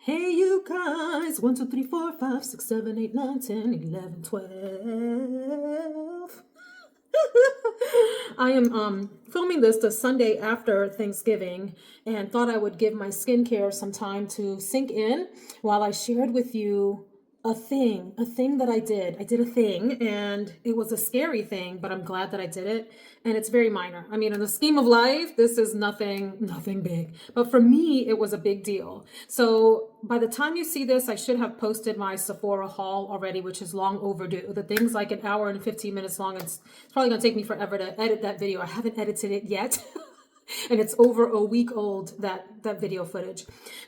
Hey, you guys, 1, 2, 3, 4, 5, 6, 7, 8, 9, 10, 11, 12. I am filming this the Sunday after Thanksgiving and thought I would give my skincare some time to sink in while I shared with you a thing that I did. I did a thing and it was a scary thing, but I'm glad that I did it. And it's very minor. I mean, in the scheme of life, this is nothing big. But for me, it was a big deal. So by the time you see this, I should have posted my Sephora haul already, which is long overdue. The thing's like an hour and 15 minutes long. It's probably gonna take me forever to edit that video. I haven't edited it yet. And it's over a week old, that video footage.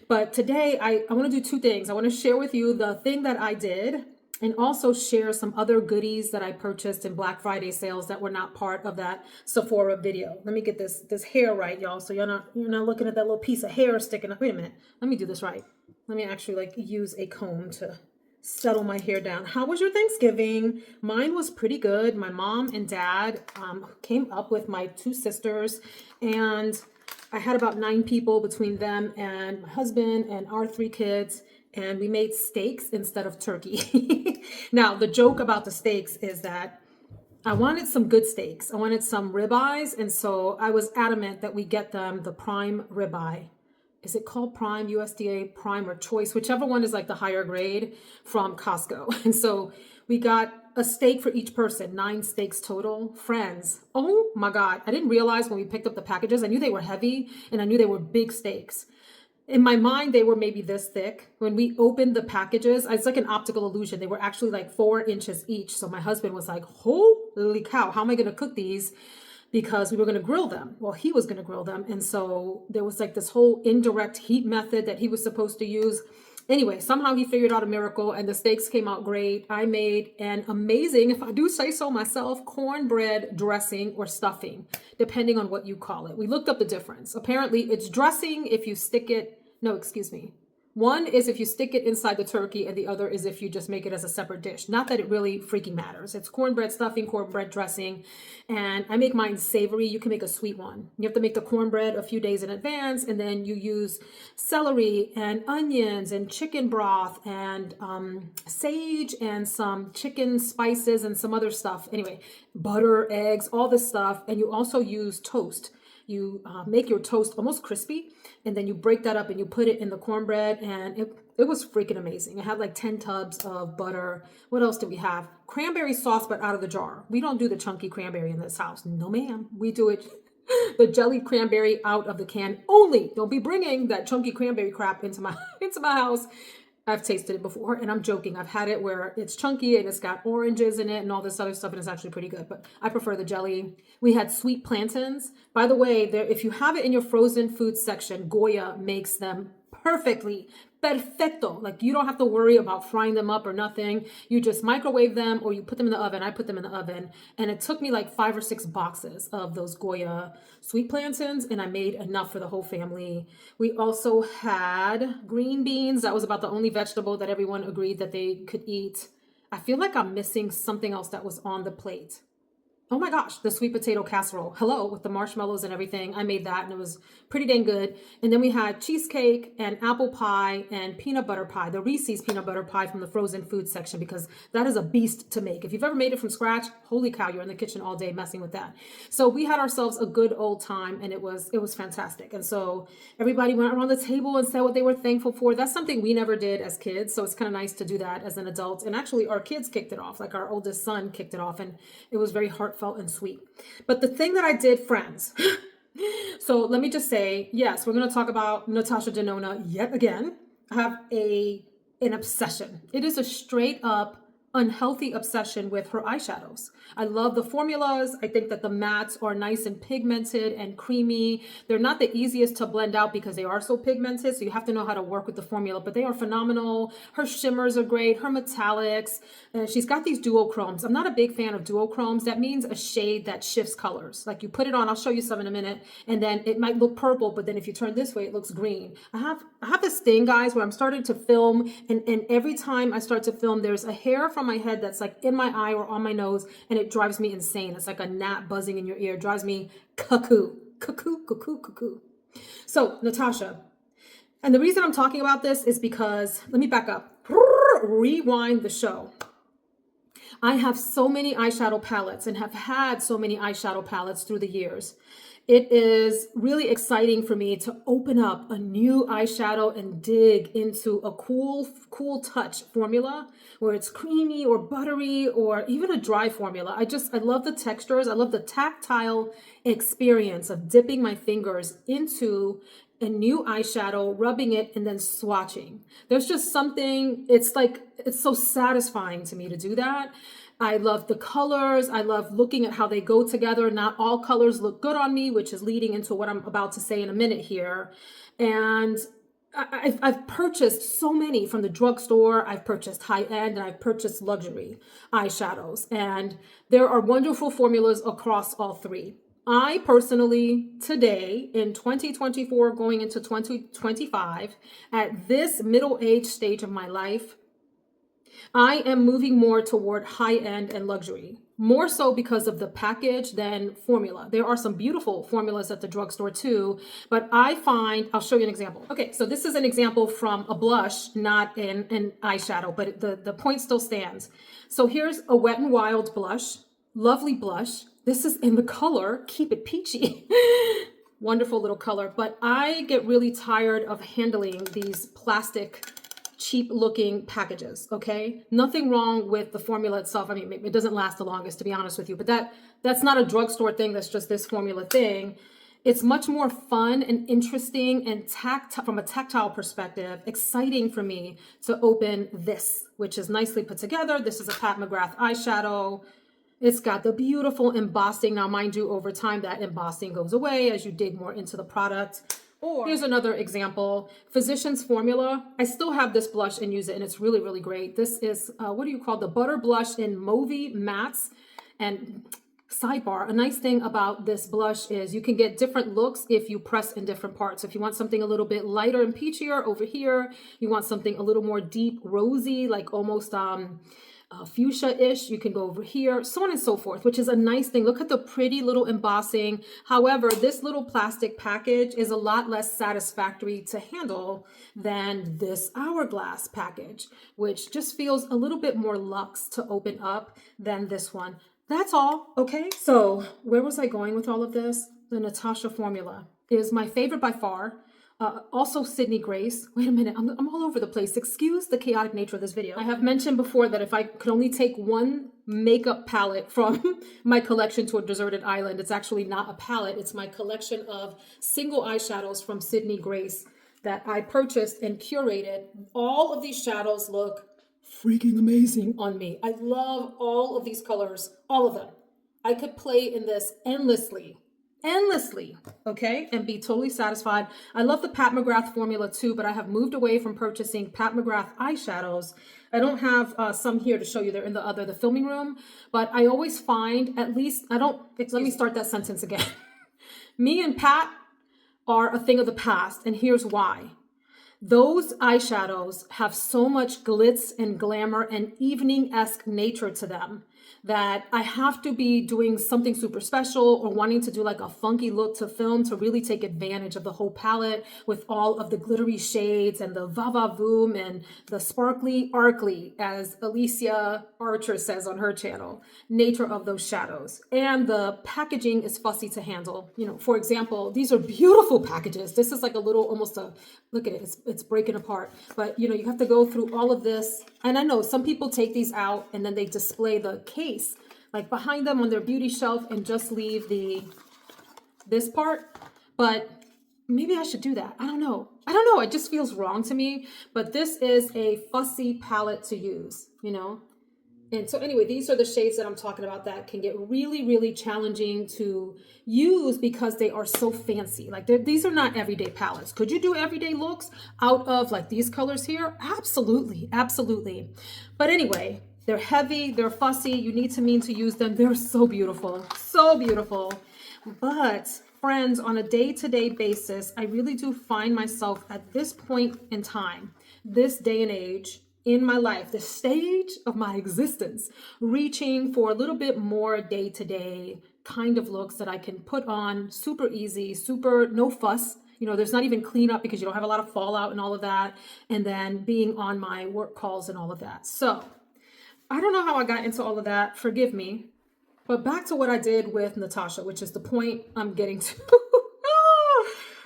But today I want to do two things. I want to share with you the thing that I did and also share some other goodies that I purchased in Black Friday sales that were not part of that Sephora video. Let me get this hair right, y'all. So you're not looking at that little piece of hair sticking up. Wait a minute. Let me do this right. Let me actually use a comb to settle my hair down. How was your Thanksgiving? Mine was pretty good. My mom and dad came up with my two sisters, and I had about 9 people between them and my husband and our 3 kids, and we made steaks instead of turkey. Now, the joke about the steaks is that I wanted some good steaks. I wanted some ribeyes, and so I was adamant that we get them the prime ribeye. Is it called Prime, USDA Prime, or Choice? Whichever one is like the higher grade from Costco. And so we got a steak for each person, 9 steaks total. Friends, oh my God. I didn't realize when we picked up the packages, I knew they were heavy and I knew they were big steaks. In my mind, they were maybe this thick. When we opened the packages, it's like an optical illusion. They were actually like 4 inches each. So my husband was like, holy cow, how am I going to cook these? Because we were going to grill them. Well, he was going to grill them. And so there was like this whole indirect heat method that he was supposed to use. Anyway, somehow he figured out a miracle and the steaks came out great. I made an amazing, if I do say so myself, cornbread dressing or stuffing, depending on what you call it. We looked up the difference. Apparently it's dressing if you stick it, no, excuse me. One is if you stick it inside the turkey, and the other is if you just make it as a separate dish. Not that it really freaking matters. It's cornbread stuffing, cornbread dressing, and I make mine savory. You can make a sweet one. You have to make the cornbread a few days in advance, and then you use celery and onions and chicken broth and sage and some chicken spices and some other stuff. Anyway, butter, eggs, all this stuff, and you also use toast. You make your toast almost crispy, and then you break that up and you put it in the cornbread, and it was freaking amazing. It had like 10 tubs of butter. What else do we have? Cranberry sauce, but out of the jar. We don't do the chunky cranberry in this house. No, ma'am. We do it the jelly cranberry out of the can only. Don't be bringing that chunky cranberry crap into my house. I've tasted it before, and I'm joking. I've had it where it's chunky and it's got oranges in it and all this other stuff, and it's actually pretty good, but I prefer the jelly. We had sweet plantains. By the way, if you have it in your frozen food section, Goya makes them perfectly. Perfecto. Like, you don't have to worry about frying them up or nothing. You just microwave them or you put them in the oven. I put them in the oven, and it took me like 5 or 6 boxes of those Goya sweet plantains, and I made enough for the whole family. We also had green beans. That was about the only vegetable that everyone agreed that they could eat. I feel like I'm missing something else that was on the plate. Oh my gosh, the sweet potato casserole. Hello, with the marshmallows and everything. I made that and it was pretty dang good. And then we had cheesecake and apple pie and peanut butter pie, the Reese's peanut butter pie from the frozen food section, because that is a beast to make. If you've ever made it from scratch, holy cow, you're in the kitchen all day messing with that. So we had ourselves a good old time, and it was fantastic. And so everybody went around the table and said what they were thankful for. That's something we never did as kids. So it's kind of nice to do that as an adult. And actually our kids kicked it off, like our oldest son kicked it off, and it was very heartfelt and sweet. But the thing that I did, friends, so let me just say, yes, we're going to talk about Natasha Denona yet again. I have an obsession. It is a straight up unhealthy obsession with her eyeshadows. I love the formulas. I think that the mattes are nice and pigmented and creamy. They're not the easiest to blend out because they are so pigmented, so you have to know how to work with the formula, but they are phenomenal. Her shimmers are great, her metallics, and she's got these duochromes. I'm not a big fan of duochromes. That means a shade that shifts colors. Like, you put it on, I'll show you some in a minute, and then it might look purple, but then if you turn this way, it looks green. I have this thing, guys, where I'm starting to film, and every time I start to film, there's a hair from my head that's like in my eye or on my nose, and it drives me insane. It's like a gnat buzzing in your ear. It drives me cuckoo. So, Natasha, And the reason I'm talking about this is because, let me back up, rewind the show. I have so many eyeshadow palettes and have had so many eyeshadow palettes through the years. It is really exciting for me to open up a new eyeshadow and dig into a cool touch formula where it's creamy or buttery or even a dry formula. I love the textures. I love the tactile experience of dipping my fingers into a new eyeshadow, rubbing it, and then swatching. There's just something, it's so satisfying to me to do that. I love the colors. I love looking at how they go together. Not all colors look good on me, which is leading into what I'm about to say in a minute here. And I've purchased so many from the drugstore. I've purchased high-end and I've purchased luxury eyeshadows. And there are wonderful formulas across all three. I personally, today in 2024, going into 2025, at this middle-age stage of my life, I am moving more toward high-end and luxury, more so because of the package than formula. There are some beautiful formulas at the drugstore too, but I find, I'll show you an example. Okay, so this is an example from a blush, not an eyeshadow, but the point still stands. So here's a Wet n Wild blush, lovely blush. This is in the color, Keep It Peachy. Wonderful little color, but I get really tired of handling these plastic cheap looking packages, okay? Nothing wrong with the formula itself. I mean, it doesn't last the longest, to be honest with you, but that's not a drugstore thing. That's just this formula thing. It's much more fun and interesting and from a tactile perspective, exciting for me to open this, which is nicely put together. This is a Pat McGrath eyeshadow. It's got the beautiful embossing. Now, mind you, over time, that embossing goes away as you dig more into the product. Or here's another example, Physicians Formula. I still have this blush and use it, and it's really, really great. This is, what do you call the Butter Blush in Mauve Mattes. And sidebar, a nice thing about this blush is you can get different looks if you press in different parts. If you want something a little bit lighter and peachier over here, you want something a little more deep rosy, like almost fuchsia-ish, you can go over here, so on and so forth, which is a nice thing. Look at the pretty little embossing. However, this little plastic package is a lot less satisfactory to handle than this hourglass package, which just feels a little bit more luxe to open up than this one. That's all, okay? So where was I going with all of this? The Natasha formula is my favorite by far. Also Sydney Grace. Wait a minute, I'm all over the place. Excuse the chaotic nature of this video. I have mentioned before that if I could only take one makeup palette from my collection to a deserted island, it's actually not a palette. It's my collection of single eyeshadows from Sydney Grace that I purchased and curated. All of these shadows look freaking amazing on me. I love all of these colors, all of them. I could play in this endlessly, okay, and be totally satisfied. I love the Pat McGrath formula too, but I have moved away from purchasing Pat McGrath eyeshadows. I don't have some here to show you. They're in the filming room, but I always find, at least, let me start that sentence again. Me and Pat are a thing of the past, and here's why. Those eyeshadows have so much glitz and glamour and evening-esque nature to them that I have to be doing something super special or wanting to do like a funky look to film to really take advantage of the whole palette with all of the glittery shades and the va-va-voom and the sparkly arcly, as Alicia Archer says on her channel, nature of those shadows. And the packaging is fussy to handle. You know, for example, these are beautiful packages. This is like a little, almost a, look at it, it's breaking apart. But you know, you have to go through all of this. And I know some people take these out and then they display the case like behind them on their beauty shelf and just leave this part. But maybe I should do that. I don't know. It just feels wrong to me. But this is a fussy palette to use, you know? And so anyway, these are the shades that I'm talking about that can get really, really challenging to use because they are so fancy. Like these are not everyday palettes. Could you do everyday looks out of like these colors here? Absolutely, absolutely. But anyway, they're heavy, they're fussy. You need to mean to use them. They're so beautiful, so beautiful. But friends, on a day-to-day basis, I really do find myself at this point in time, this day and age, in my life, the stage of my existence, reaching for a little bit more day-to-day kind of looks that I can put on super easy, super no fuss, You know, there's not even cleanup because you don't have a lot of fallout and all of that. And then being on my work calls and all of that. So I don't know how I got into all of that. Forgive me. But back to what I did with Natasha, which is the point I'm getting to.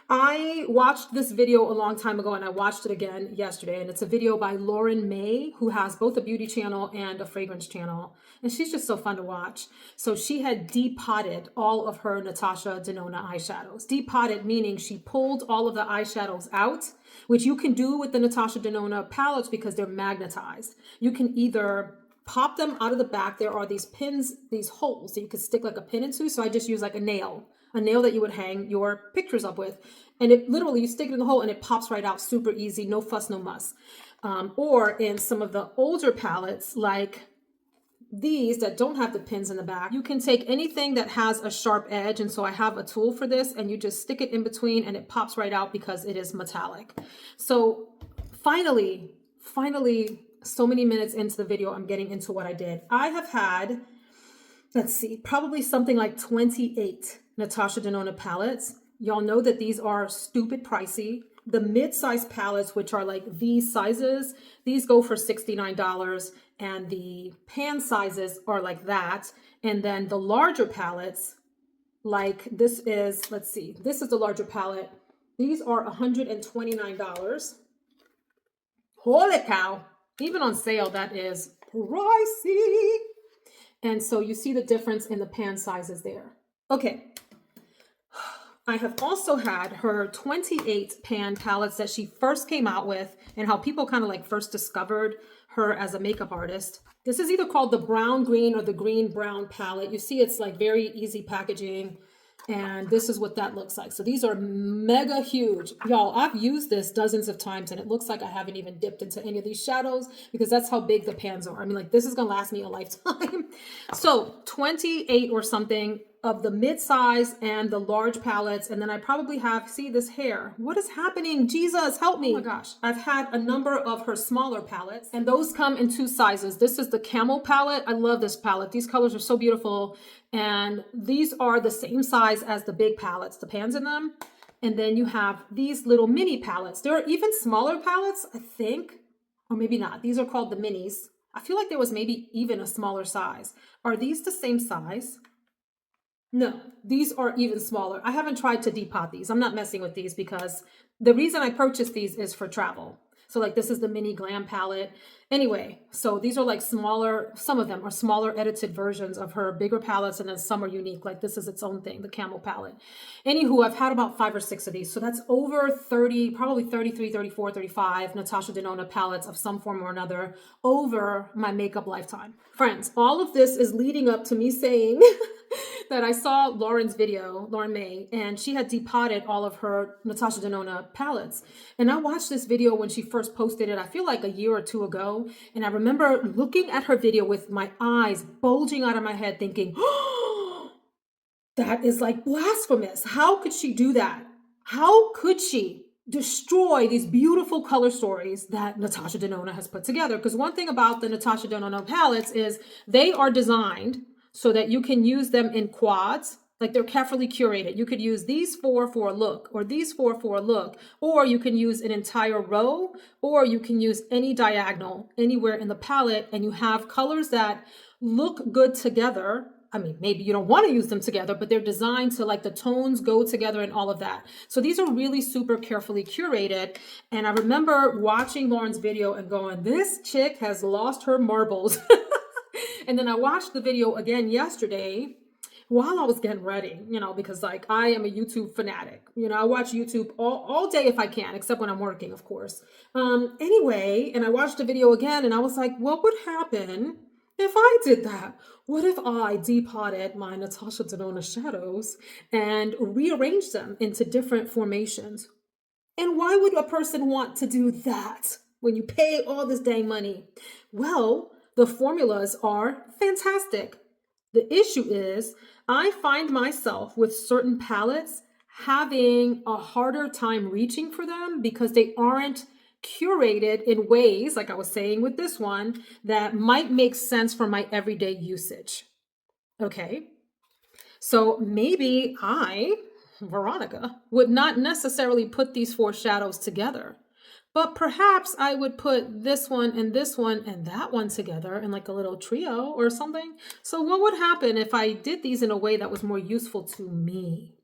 I watched this video a long time ago and I watched it again yesterday. And it's a video by Lauren May, who has both a beauty channel and a fragrance channel. And she's just so fun to watch. So she had depotted all of her Natasha Denona eyeshadows. Depotted meaning she pulled all of the eyeshadows out, which you can do with the Natasha Denona palettes because they're magnetized. You can either pop them out of the back. There are these pins, these holes that you could stick like a pin into. So I just use like a nail that you would hang your pictures up with. And it literally, you stick it in the hole and it pops right out, super easy, no fuss, no muss. Or in some of the older palettes, like these that don't have the pins in the back, you can take anything that has a sharp edge. And so I have a tool for this and you just stick it in between and it pops right out because it is metallic. So finally, so many minutes into the video, I'm getting into what I did. I have had, let's see, probably something like 28 Natasha Denona palettes. Y'all know that these are stupid pricey. The mid-size palettes, which are like these sizes, these go for $69, and the pan sizes are like that. And then the larger palettes, like this is, let's see, this is the larger palette. These are $129. Holy cow. Even on sale, that is pricey. And so you see the difference in the pan sizes there. Okay. I have also had her 28 pan palettes that she first came out with and how people kind of like first discovered her as a makeup artist. This is either called the brown green or the green brown palette. You see it's like very easy packaging. And this is what that looks like. So these are mega huge. Y'all, I've used this dozens of times and it looks like I haven't even dipped into any of these shadows because that's how big the pans are. I mean, like this is gonna last me a lifetime. So 28 or something of the mid-size and the large palettes. And then I probably have, see this hair. What is happening? Jesus, help me. Oh my gosh. I've had a number of her smaller palettes and those come in two sizes. This is the camel palette. I love this palette. These colors are so beautiful. And these are the same size as the big palettes, the pans in them. And then you have these little mini palettes. There are even smaller palettes, I think, or maybe not. These are called the minis. I feel like there was maybe even a smaller size. Are these the same size? No, these are even smaller. I haven't tried to depot these. I'm not messing with these because the reason I purchased these is for travel. So like this is the mini glam palette. Anyway, so these are like smaller, some of them are smaller edited versions of her bigger palettes, and then some are unique. Like this is its own thing, the camel palette. Anywho, I've had about 5 or 6 of these. So that's over 30, probably 33, 34, 35 Natasha Denona palettes of some form or another over my makeup lifetime. Friends, all of this is leading up to me saying that I saw Lauren's video, Lauren May, and she had depotted all of her Natasha Denona palettes. And I watched this video when she first posted it, I feel like a year or two ago. And I remember looking at her video with my eyes bulging out of my head thinking, oh, that is like blasphemous. How could she do that? How could she destroy these beautiful color stories that Natasha Denona has put together? Because one thing about the Natasha Denona palettes is they are designed so that you can use them in quads, like they're carefully curated. You could use these 4 for a look, or these 4 for a look, or you can use an entire row, or you can use any diagonal anywhere in the palette, and you have colors that look good together. I mean, maybe you don't want to use them together, but they're designed to like the tones go together and all of that. So these are really super carefully curated. And I remember watching Lauren's video and going, this chick has lost her marbles. And then I watched the video again yesterday while I was getting ready, you know, because like I am a YouTube fanatic. You know, I watch YouTube all day if I can, except when I'm working, of course. Anyway, and I watched the video again and I was like, what would happen if I did that? What if I depotted my Natasha Denona shadows and rearranged them into different formations? And why would a person want to do that when you pay all this dang money? Well, the formulas are fantastic. The issue is I find myself with certain palettes having a harder time reaching for them because they aren't curated in ways, like I was saying with this one, that might make sense for my everyday usage. Okay. So maybe Veronica, would not necessarily put these four shadows together. But perhaps I would put this one and that one together in like a little trio or something. So what would happen if I did these in a way that was more useful to me?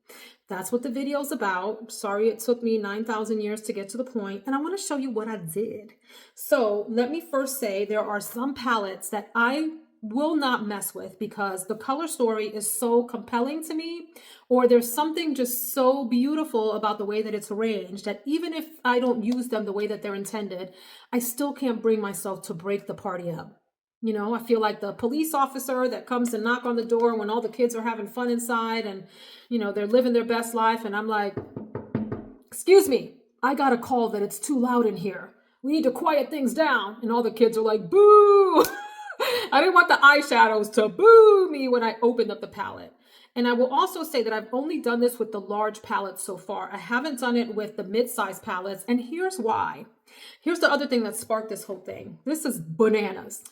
That's what the video is about. Sorry it took me 9,000 years to get to the point, and I want to show you what I did. So let me first say there are some palettes that I will not mess with because the color story is so compelling to me, or there's something just so beautiful about the way that it's arranged that even if I don't use them the way that they're intended, I still can't bring myself to break the party up. You know, I feel like the police officer that comes to knock on the door when all the kids are having fun inside and, you know, they're living their best life. And I'm like, excuse me, I got a call that it's too loud in here. We need to quiet things down. And all the kids are like, boo. I didn't want the eyeshadows to boo me when I opened up the palette. And I will also say that I've only done this with the large palettes so far. I haven't done it with the mid-size palettes. And here's why. Here's the other thing that sparked this whole thing. This is bananas.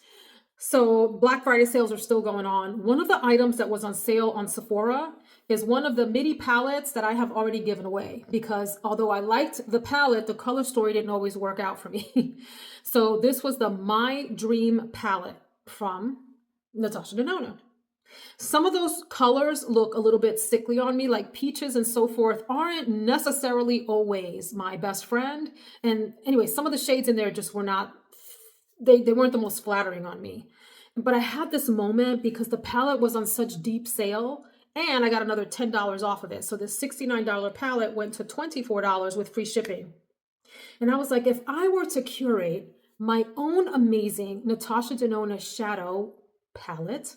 So Black Friday sales are still going on. One of the items that was on sale on Sephora is one of the midi palettes that I have already given away because although I liked the palette, the color story didn't always work out for me. So this was the My Dream palette from Natasha Denona. Some of those colors look a little bit sickly on me, like peaches and so forth aren't necessarily always my best friend. And anyway, some of the shades in there just were not, they weren't the most flattering on me. But I had this moment because the palette was on such deep sale and I got another $10 off of it. So this $69 palette went to $24 with free shipping. And I was like, if I were to curate my own amazing Natasha Denona shadow palette,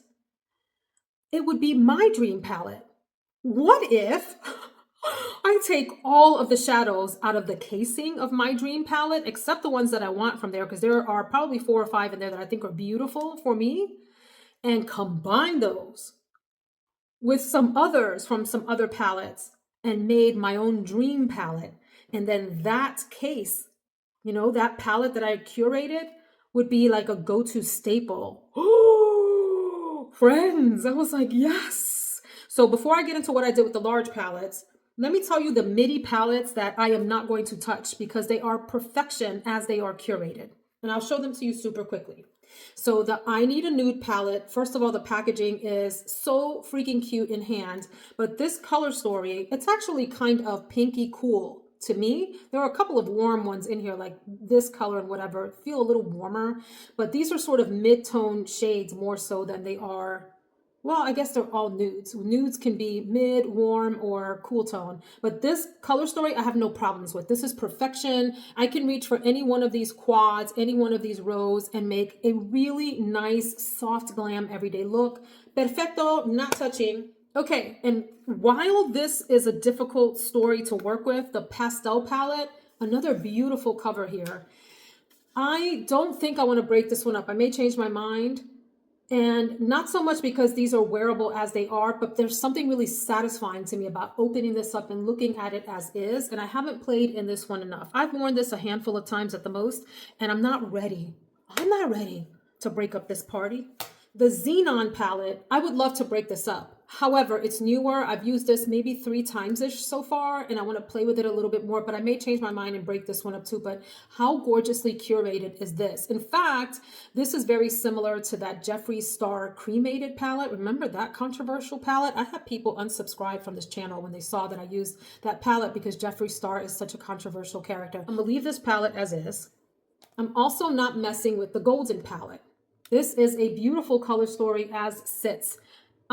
it would be my dream palette. What if I take all of the shadows out of the casing of my dream palette, except the ones that I want from there, because there are probably 4 or 5 in there that I think are beautiful for me, and combine those with some others from some other palettes and made my own dream palette. And then that case, you know, that palette that I curated would be like a go-to staple. Oh, friends, I was like, yes. So before I get into what I did with the large palettes, let me tell you the midi palettes that I am not going to touch because they are perfection as they are curated. And I'll show them to you super quickly. So the I Need a Nude palette, first of all, the packaging is so freaking cute in hand, but this color story, it's actually kind of pinky cool to me. There are a couple of warm ones in here, like this color and whatever, feel a little warmer, but these are sort of mid-tone shades more so than they are. Well, I guess they're all nudes. Nudes can be mid, warm, or cool tone. But this color story, I have no problems with. This is perfection. I can reach for any one of these quads, any one of these rows, and make a really nice, soft glam everyday look. Perfecto, not touching. Okay, and while this is a difficult story to work with, the pastel palette, another beautiful cover here. I don't think I want to break this one up. I may change my mind. And not so much because these are wearable as they are, but there's something really satisfying to me about opening this up and looking at it as is. And I haven't played in this one enough. I've worn this a handful of times at the most, and I'm not ready. I'm not ready to break up this party. The Xenon palette, I would love to break this up. However, it's newer. I've used this maybe 3 times-ish so far, and I want to play with it a little bit more, but I may change my mind and break this one up too. But how gorgeously curated is this? In fact, this is very similar to that Jeffree Star cremated palette. Remember that controversial palette? I had people unsubscribe from this channel when they saw that I used that palette because Jeffree Star is such a controversial character. I'm gonna leave this palette as is. I'm also not messing with the golden palette. This is a beautiful color story as sits.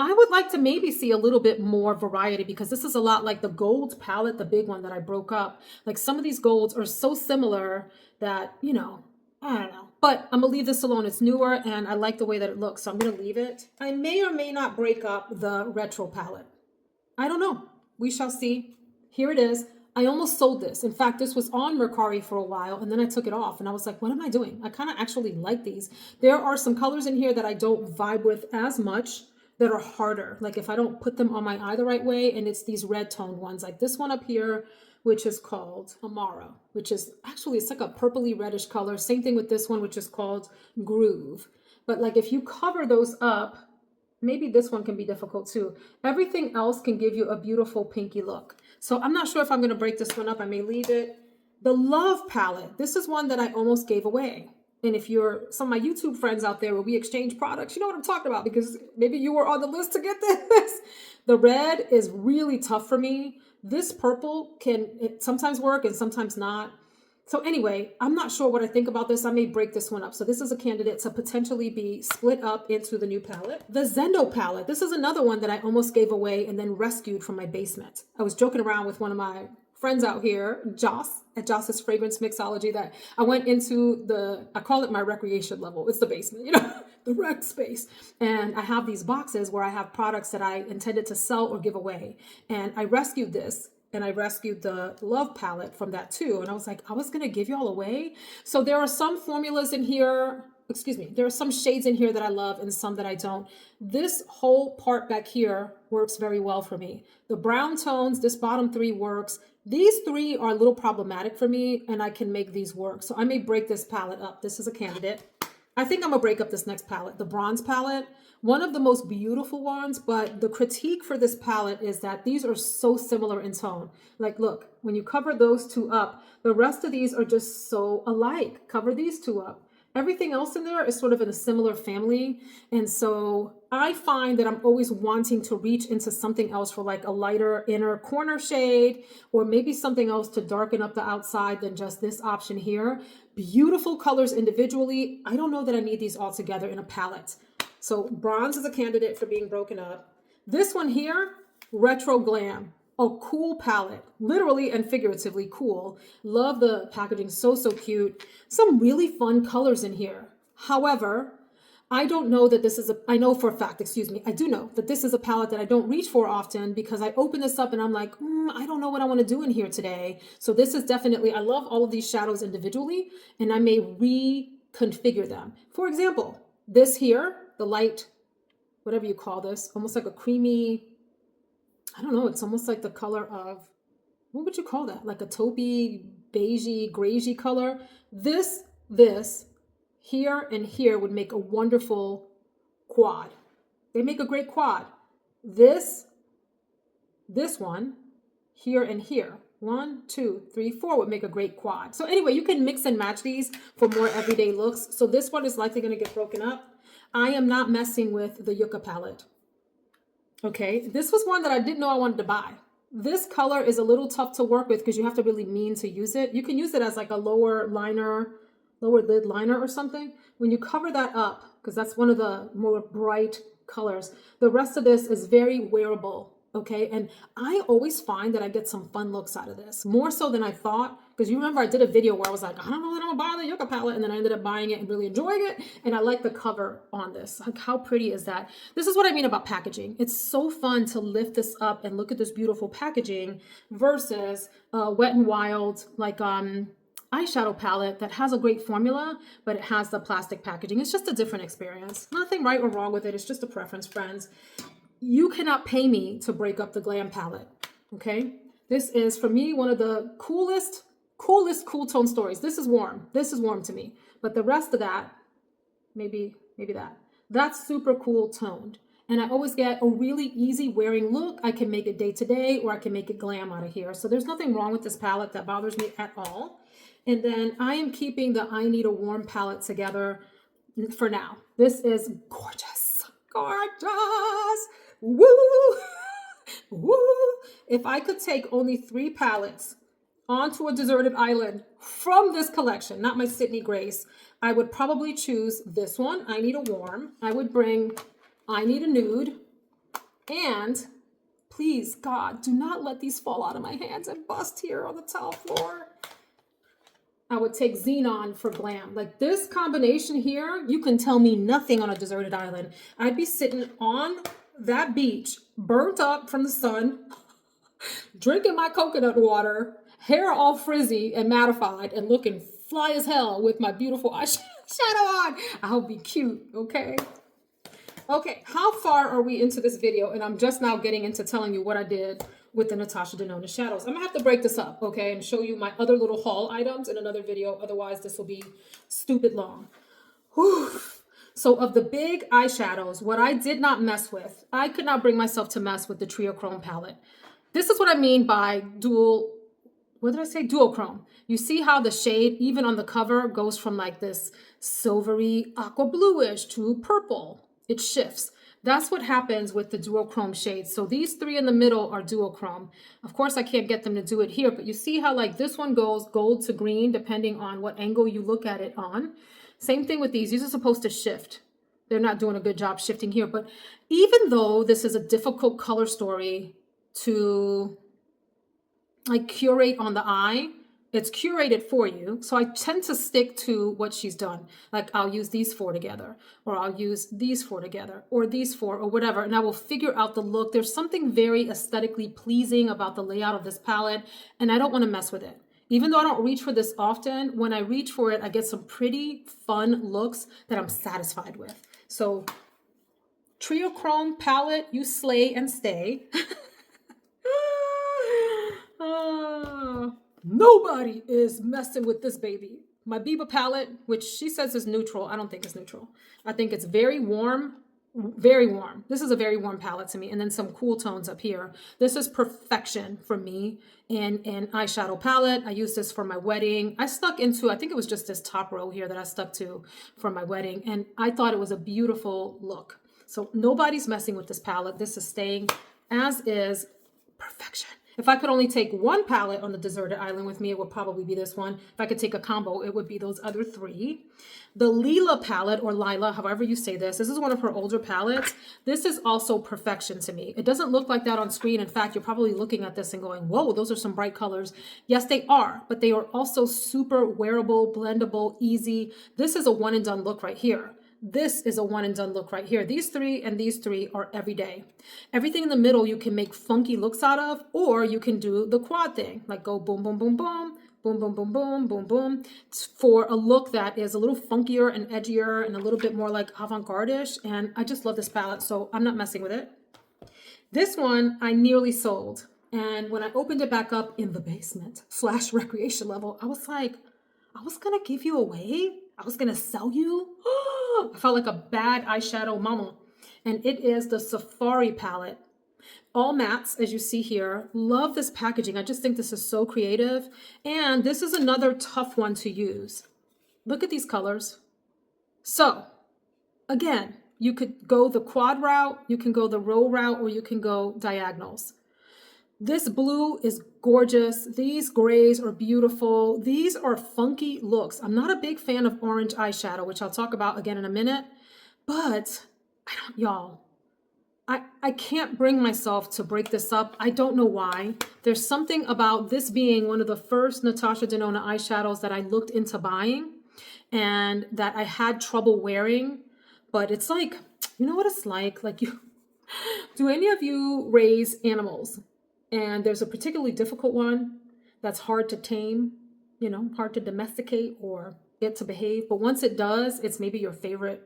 I would like to maybe see a little bit more variety because this is a lot like the gold palette, the big one that I broke up. Like some of these golds are so similar that, you know, I don't know. But I'm gonna leave this alone. It's newer and I like the way that it looks, so I'm gonna leave it. I may or may not break up the retro palette. I don't know. We shall see. Here it is. I almost sold this. In fact, this was on Mercari for a while and then I took it off and I was like, what am I doing? I kind of actually like these. There are some colors in here that I don't vibe with as much that are harder. Like if I don't put them on my eye the right way, and it's these red toned ones, like this one up here, which is called Amara, which is actually, it's like a purpley reddish color. Same thing with this one, which is called Groove. But like if you cover those up, Maybe this one can be difficult too. Everything else can give you a beautiful pinky look. So I'm not sure if I'm going to break this one up. I may leave it. The Love palette. This is one that I almost gave away. And if you're some of my YouTube friends out there where we exchange products, you know what I'm talking about, because maybe you were on the list to get this. The red is really tough for me. This purple can sometimes work and sometimes not. So anyway, I'm not sure what I think about this. I may break this one up. So this is a candidate to potentially be split up into the new palette. The Zendo palette. This is another one that I almost gave away and then rescued from my basement. I was joking around with one of my friends out here, Joss, at Joss's Fragrance Mixology, that I went into I call it my recreation level. It's the basement, you know, the rec space. And I have these boxes where I have products that I intended to sell or give away. And I rescued this. And I rescued the Love palette from that too. And I was like, I was going to give y'all away. So there are some formulas in here. Excuse me. There are some shades in here that I love and some that I don't. This whole part back here works very well for me. The brown tones, this bottom three works. These three are a little problematic for me and I can make these work. So I may break this palette up. This is a candidate. I think I'm gonna break up this next palette, the bronze palette. One of the most beautiful ones, but the critique for this palette is that these are so similar in tone. Like, look, when you cover those two up, the rest of these are just so alike. Cover these two up. Everything else in there is sort of in a similar family. And so I find that I'm always wanting to reach into something else for like a lighter inner corner shade, or maybe something else to darken up the outside than just this option here. Beautiful colors individually. I don't know that I need these all together in a palette. So bronze is a candidate for being broken up. This one here, Retro Glam. A cool palette, literally and figuratively cool. Love the packaging, so cute. Some really fun colors in here. However, I don't know that this is I know for a fact, excuse me, I do know that this is a palette that I don't reach for often because I open this up and I'm like, I don't know what I want to do in here today. So this is definitely, I love all of these shadows individually and I may reconfigure them. For example, this here, the light, whatever you call this, almost like a creamy, I don't know, it's almost like the color of, what would you call that? Like a taupey, beigey, greigey color. This, here and here would make a wonderful quad. They make a great quad. This one, here and here. 1, 2, 3, 4 would make a great quad. So anyway, you can mix and match these for more everyday looks. So this one is likely going to get broken up. I am not messing with the Yucca palette. Okay, this was one that I didn't know I wanted to buy. This color is a little tough to work with because you have to really mean to use it. You can use it as like a lower lid liner or something. When you cover that up, because that's one of the more bright colors, the rest of this is very wearable. Okay, and I always find that I get some fun looks out of this, more so than I thought, because you remember I did a video where I was like, I don't know that I'm gonna buy the Yucca palette, and then I ended up buying it and really enjoying it, and I like the cover on this. Like, how pretty is that? This is what I mean about packaging. It's so fun to lift this up and look at this beautiful packaging versus Wet n Wild, like eyeshadow palette that has a great formula, but it has the plastic packaging. It's just a different experience. Nothing right or wrong with it. It's just a preference, friends. You cannot pay me to break up the Glam palette, okay? This is, for me, one of the coolest cool tone stories. This is warm. This is warm to me. But the rest of that, maybe that. That's super cool toned. And I always get a really easy wearing look. I can make it day to day, or I can make it glam out of here. So there's nothing wrong with this palette that bothers me at all. And then I am keeping the I Need a Warm palette together for now. This is gorgeous. Gorgeous. Woo! Woo! If I could take only 3 palettes onto a deserted island from this collection, not my Sydney Grace, I would probably choose this one, I Need a Warm. I would bring I Need a Nude. And please, God, do not let these fall out of my hands and bust here on the tile floor. I would take Xenon for glam. Like this combination here, you can tell me nothing on a deserted island. I'd be sitting on that beach, burnt up from the sun, drinking my coconut water, hair all frizzy and mattified, and looking fly as hell with my beautiful eyeshadow on. I'll be cute, okay? Okay, how far are we into this video? And I'm just now getting into telling you what I did with the Natasha Denona shadows. I'm gonna have to break this up, okay, and show you my other little haul items in another video. Otherwise, this will be stupid long. Whew. So of the big eyeshadows, what I did not mess with, I could not bring myself to mess with the Triochrome palette. This is what I mean by dual, what did I say? Duochrome. You see how the shade, even on the cover, goes from like this silvery aqua bluish to purple. It shifts. That's what happens with the duochrome shades. So these three in the middle are duochrome. Of course, I can't get them to do it here, but you see how like this one goes gold to green, depending on what angle you look at it on. Same thing with these. These are supposed to shift. They're not doing a good job shifting here. But even though this is a difficult color story to like curate on the eye, it's curated for you. So I tend to stick to what she's done. Like I'll use these four together, or I'll use these four together, or these four, or whatever. And I will figure out the look. There's something very aesthetically pleasing about the layout of this palette, and I don't want to mess with it. Even though I don't reach for this often, when I reach for it, I get some pretty fun looks that I'm satisfied with. So Triochrome palette, you slay and stay. Nobody is messing with this baby. My Biba palette, which she says is neutral, I don't think it's neutral. I think it's very warm, very warm. This is a very warm palette to me. And then some cool tones up here. This is perfection for me in an eyeshadow palette. I used this for my wedding. I stuck into, I think it was just this top row here that I stuck to for my wedding. And I thought it was a beautiful look. So nobody's messing with this palette. This is staying as is, perfection. If I could only take one palette on the deserted island with me, it would probably be this one. If I could take a combo, it would be those other three. The Lila palette, or Lila, however you say this is one of her older palettes. This is also perfection to me. It doesn't look like that on screen. In fact, you're probably looking at this and going, whoa, those are some bright colors. Yes, they are, but they are also super wearable, blendable, easy. This is a one and done look right here. This is a one and done look right here. These three and these three are everyday. Everything in the middle you can make funky looks out of, or you can do the quad thing, like go boom, boom, boom, boom, boom, boom, boom, boom, boom, boom, for a look that is a little funkier and edgier and a little bit more like avant-garde-ish. And I just love this palette, so I'm not messing with it. This one I nearly sold. And when I opened it back up in the basement / recreation level, I was like, I was gonna give you away. I was gonna sell you. I felt like a bad eyeshadow mama. And it is the Safari palette. All mattes, as you see here. Love this packaging. I just think this is so creative. And this is another tough one to use. Look at these colors. So, again, you could go the quad route, you can go the row route, or you can go diagonals. This blue is gorgeous. These grays are beautiful. These are funky looks. I'm not a big fan of orange eyeshadow, which I'll talk about again in a minute, but y'all, I can't bring myself to break this up. I don't know why. There's something about this being one of the first Natasha Denona eyeshadows that I looked into buying and that I had trouble wearing, but it's like, you know what it's like? Like do any of you raise animals? And there's a particularly difficult one that's hard to tame, you know, hard to domesticate or get to behave. But once it does, it's maybe your favorite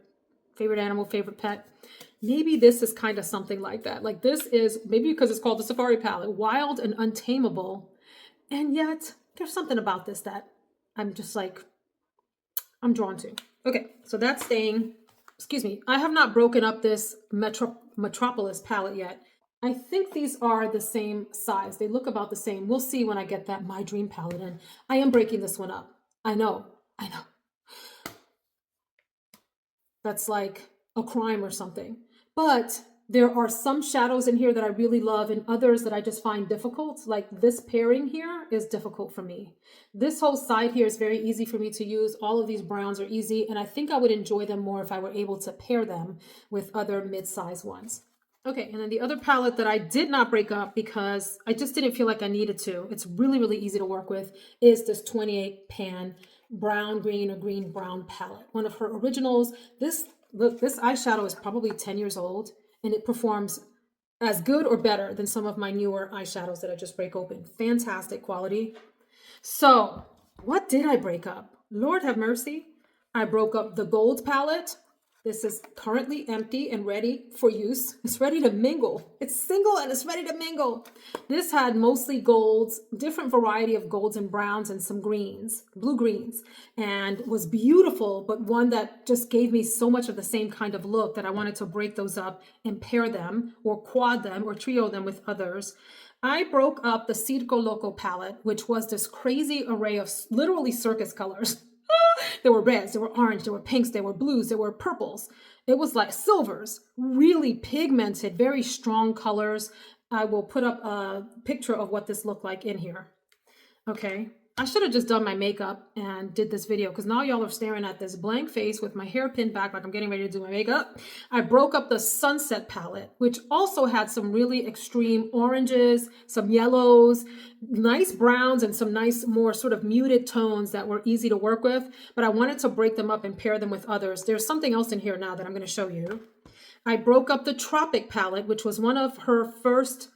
animal, favorite pet. Maybe this is kind of something like that. Like this is, maybe because it's called the Safari palette, wild and untamable. And yet there's something about this that I'm just like, I'm drawn to. Okay, so that's staying, excuse me. I have not broken up this Metropolis palette yet. I think these are the same size. They look about the same. We'll see when I get that My Dream palette in. I am breaking this one up. I know. That's like a crime or something. But there are some shadows in here that I really love and others that I just find difficult. Like this pairing here is difficult for me. This whole side here is very easy for me to use. All of these browns are easy, and I think I would enjoy them more if I were able to pair them with other mid-size ones. Okay, and then the other palette that I did not break up because I just didn't feel like I needed to, it's really, really easy to work with, is this 28 pan brown, green, or green, brown palette. One of her originals. This eyeshadow is probably 10 years old, and it performs as good or better than some of my newer eyeshadows that I just break open. Fantastic quality. So what did I break up? Lord have mercy. I broke up the gold palette This is currently empty and ready for use. It's ready to mingle. It's single and it's ready to mingle. This had mostly golds, different variety of golds and browns and some greens, blue greens, and was beautiful, but one that just gave me so much of the same kind of look that I wanted to break those up and pair them or quad them or trio them with others. I broke up the Circo Loco palette, which was this crazy array of literally circus colors. There were reds, there were orange, there were pinks, there were blues, there were purples. It was like silvers, really pigmented, very strong colors. I will put up a picture of what this looked like in here. Okay. I should have just done my makeup and did this video because now y'all are staring at this blank face with my hair pinned back like I'm getting ready to do my makeup. I broke up the Sunset palette, which also had some really extreme oranges, some yellows, nice browns, and some nice more sort of muted tones that were easy to work with. But I wanted to break them up and pair them with others. There's something else in here now that I'm going to show you. I broke up the Tropic palette, which was one of her first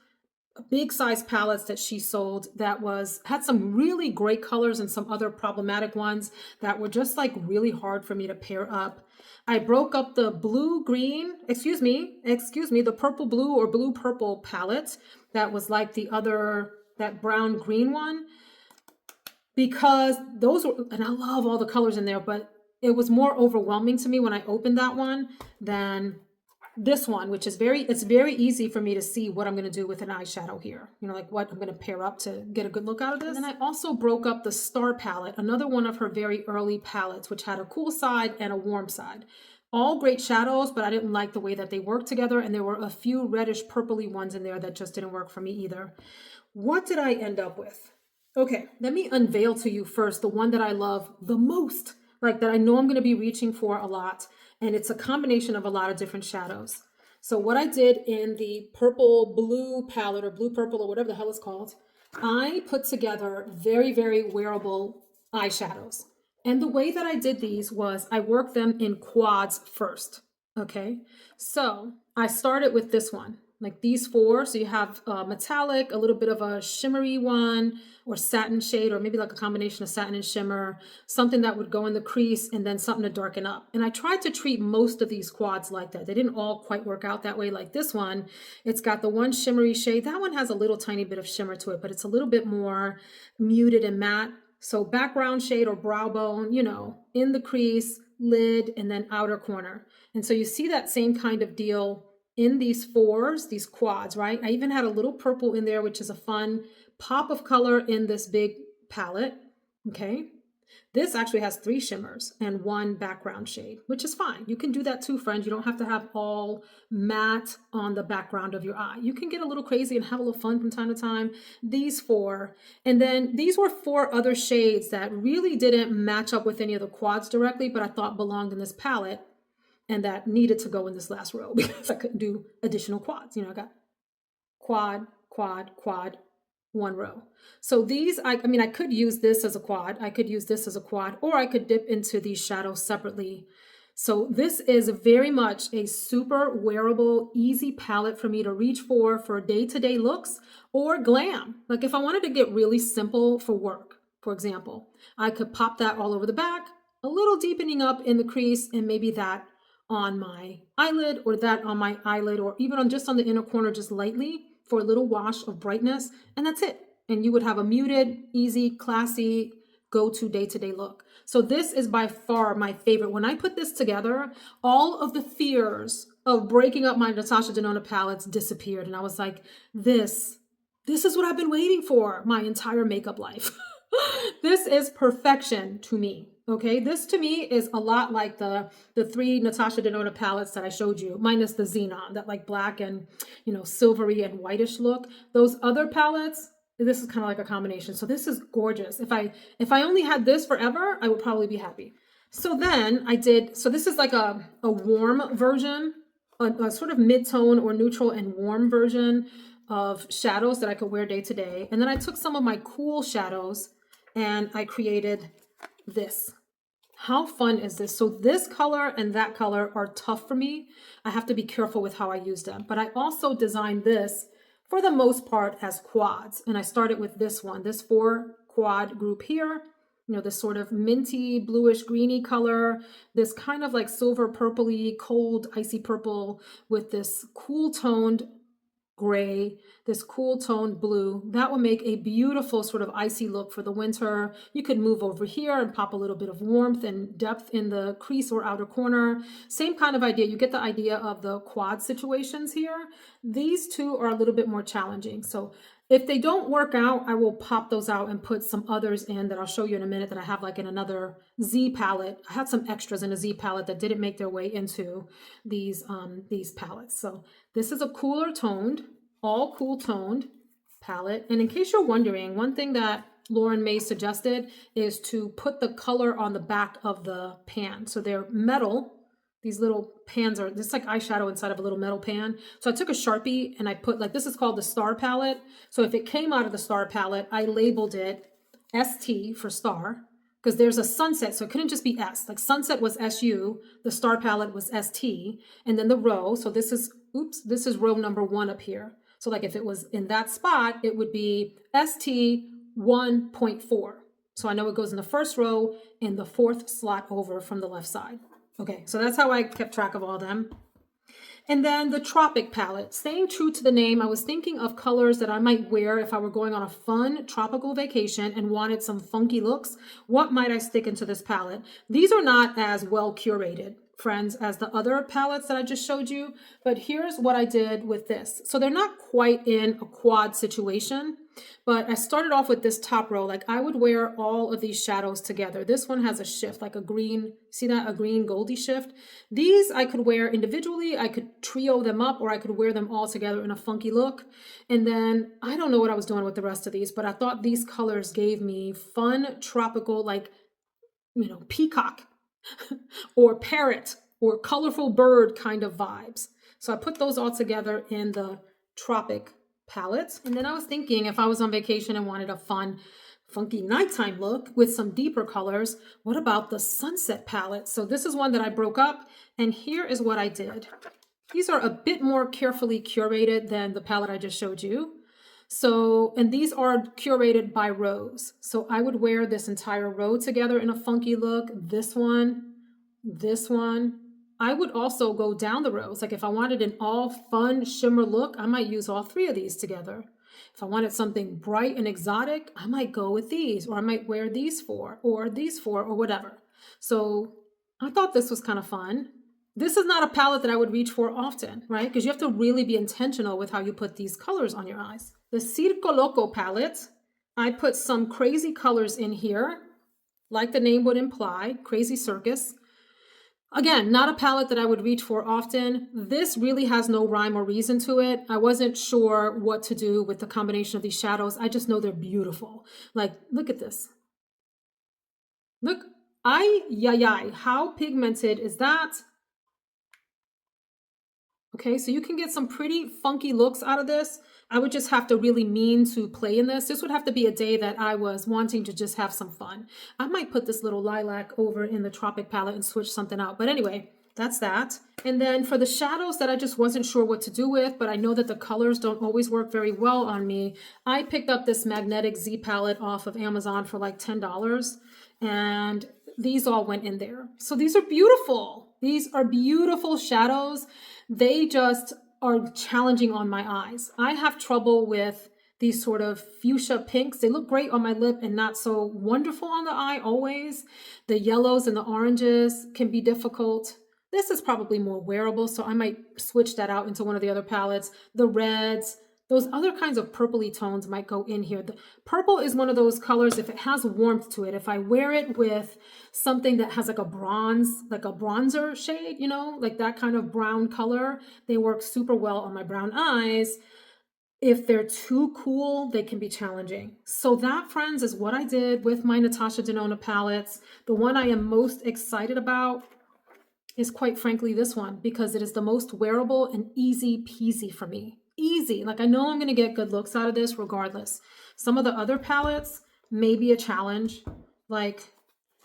big size palettes that she sold that had some really great colors and some other problematic ones that were just like really hard for me to pair up. I broke up the blue green, excuse me, the purple blue or blue purple palette that was like the other, that brown green one, because those were, and I love all the colors in there, but it was more overwhelming to me when I opened that one than this one, which is it's very easy for me to see what I'm going to do with an eyeshadow here. You know, like what I'm going to pair up to get a good look out of this. And then I also broke up the Star palette, another one of her very early palettes, which had a cool side and a warm side. All great shadows, but I didn't like the way that they worked together. And there were a few reddish purpley ones in there that just didn't work for me either. What did I end up with? Okay, let me unveil to you first the one that I love the most, like that I know I'm going to be reaching for a lot. And it's a combination of a lot of different shadows. So what I did in the purple blue palette or blue purple or whatever the hell it's called, I put together very, very wearable eyeshadows. And the way that I did these was I worked them in quads first. Okay, so I started with this one, like these four. So you have metallic, a little bit of a shimmery one, or satin shade, or maybe like a combination of satin and shimmer, something that would go in the crease, and then something to darken up. And I tried to treat most of these quads like that. They didn't all quite work out that way. Like this one, it's got the one shimmery shade. That one has a little tiny bit of shimmer to it, but it's a little bit more muted and matte. So background shade or brow bone, you know, in the crease, lid, and then outer corner. And so you see that same kind of deal in these fours, these quads, right? I even had a little purple in there, which is a fun pop of color in this big palette. Okay. This actually has 3 shimmers and 1 background shade, which is fine. You can do that too, friends. You don't have to have all matte on the background of your eye. You can get a little crazy and have a little fun from time to time. These 4. And then these were 4 other shades that really didn't match up with any of the quads directly, but I thought belonged in this palette and that needed to go in this last row because I couldn't do additional quads. You know, I got quad, quad, quad, 1 row. So these, I mean, I could use this as a quad. I could use this as a quad, or I could dip into these shadows separately. So this is very much a super wearable, easy palette for me to reach for day-to-day looks or glam. Like if I wanted to get really simple for work, for example, I could pop that all over the back, a little deepening up in the crease, and maybe that on my eyelid or that on my eyelid, or even on just on the inner corner, just lightly, for a little wash of brightness, and that's it. And you would have a muted, easy, classy, go-to day-to-day look. So this is by far my favorite. When I put this together, all of the fears of breaking up my Natasha Denona palettes disappeared. And I was like, this is what I've been waiting for my entire makeup life. This is perfection to me. Okay, this to me is a lot like the 3 Natasha Denona palettes that I showed you, minus the xenon, that like black and, you know, silvery and whitish look. Those other palettes, this is kind of like a combination. So this is gorgeous. If I only had this forever, I would probably be happy. So then I did, so this is like a warm version, a sort of mid-tone or neutral and warm version of shadows that I could wear day to day. And then I took some of my cool shadows and I created this. How fun is this? So this color and that color are tough for me. I have to be careful with how I use them. But I also designed this for the most part as quads. And I started with this one, this 4 quad group here. you know, this sort of minty, bluish, greeny color, this kind of like silver purpley, cold, icy purple with this cool toned gray, this cool toned blue. That will make a beautiful sort of icy look for the winter. You could move over here and pop a little bit of warmth and depth in the crease or outer corner. Same kind of idea. You get the idea of the quad situations here. These two are a little bit more challenging. So if they don't work out, I will pop those out and put some others in that I'll show you in a minute that I have like in another Z palette. I had some extras in a Z palette that didn't make their way into these palettes. So this is a cooler toned, all cool toned palette. And in case you're wondering, one thing that Lauren May suggested is to put the color on the back of the pan. So they're metal. These little pans are, this is like eyeshadow inside of a little metal pan. So I took a Sharpie and I put like, this is called the Star palette. So if it came out of the Star palette, I labeled it ST for Star, because there's a sunset. So it couldn't just be S. Like sunset was SU, the Star palette was ST, and then the row. So this is, oops, this is row number 1 up here. So like if it was in that spot, it would be ST 1.4. So I know it goes in the first row in the 4th slot over from the left side. Okay, so that's how I kept track of all them. And then the Tropic palette, staying true to the name, I was thinking of colors that I might wear if I were going on a fun tropical vacation and wanted some funky looks. What might I stick into this palette? These are not as well curated, friends, as the other palettes that I just showed you, but here's what I did with this. So they're not quite in a quad situation, but I started off with this top row. Like I would wear all of these shadows together. This one has a shift, like a green, see that? A green goldy shift. These I could wear individually. I could trio them up, or I could wear them all together in a funky look. And then I don't know what I was doing with the rest of these, but I thought these colors gave me fun, tropical, like, you know, peacock or parrot or colorful bird kind of vibes. So I put those all together in the Tropic palette. And then I was thinking if I was on vacation and wanted a fun, funky nighttime look with some deeper colors, what about the Sunset palette? So this is one that I broke up, and here is what I did. These are a bit more carefully curated than the palette I just showed you. So, and these are curated by rows. So I would wear this entire row together in a funky look. This one. I would also go down the rows. Like if I wanted an all fun shimmer look, I might use all 3 of these together. If I wanted something bright and exotic, I might go with these, or I might wear these 4 or these 4 or whatever. So I thought this was kind of fun. This is not a palette that I would reach for often, right? Because you have to really be intentional with how you put these colors on your eyes. The Circo Loco palette, I put some crazy colors in here, like the name would imply, crazy circus. Again, not a palette that I would reach for often. This really has no rhyme or reason to it. I wasn't sure what to do with the combination of these shadows. I just know they're beautiful. Like, look at this. Look, how pigmented is that? Okay, so you can get some pretty funky looks out of this. I would just have to really mean to play in this. This would have to be a day that I was wanting to just have some fun. I might put this little lilac over in the Tropic palette and switch something out. But anyway, that's that. And then for the shadows that I just wasn't sure what to do with, but I know that the colors don't always work very well on me, I picked up this magnetic Z palette off of Amazon for like $10. And these all went in there. So these are beautiful. These are beautiful shadows. They just are challenging on my eyes. I have trouble with these sort of fuchsia pinks. They look great on my lip and not so wonderful on the eye always. The yellows and the oranges can be difficult. This is probably more wearable, so I might switch that out into one of the other palettes. The reds, those other kinds of purpley tones might go in here. The purple is one of those colors, if it has warmth to it, if I wear it with something that has like a bronze, like a bronzer shade, you know, like that kind of brown color, they work super well on my brown eyes. If they're too cool, they can be challenging. So that, friends, is what I did with my Natasha Denona palettes. The one I am most excited about is quite frankly this one, because it is the most wearable and easy peasy for me. Easy. Like I know I'm going to get good looks out of this regardless. Some of the other palettes may be a challenge, like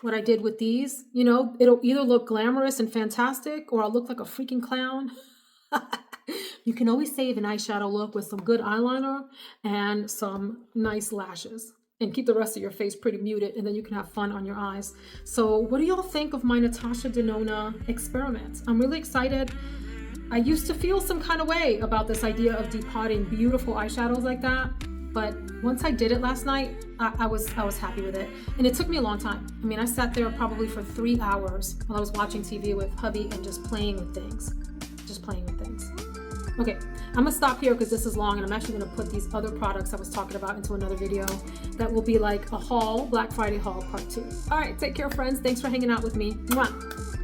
what I did with these. You know, it'll either look glamorous and fantastic or I'll look like a freaking clown. You can always save an eyeshadow look with some good eyeliner and some nice lashes. and keep the rest of your face pretty muted, and then you can have fun on your eyes. So what do y'all think of my Natasha Denona experiment? I'm really excited. I used to feel some kind of way about this idea of depotting beautiful eyeshadows like that, but once I did it last night, I was happy with it. And it took me a long time. I mean, I sat there probably for 3 hours while I was watching TV with hubby and just playing with things. Okay, I'm gonna stop here because this is long, and I'm actually gonna put these other products I was talking about into another video that will be like a haul, Black Friday haul part 2. All right, take care, friends. Thanks for hanging out with me. Mwah.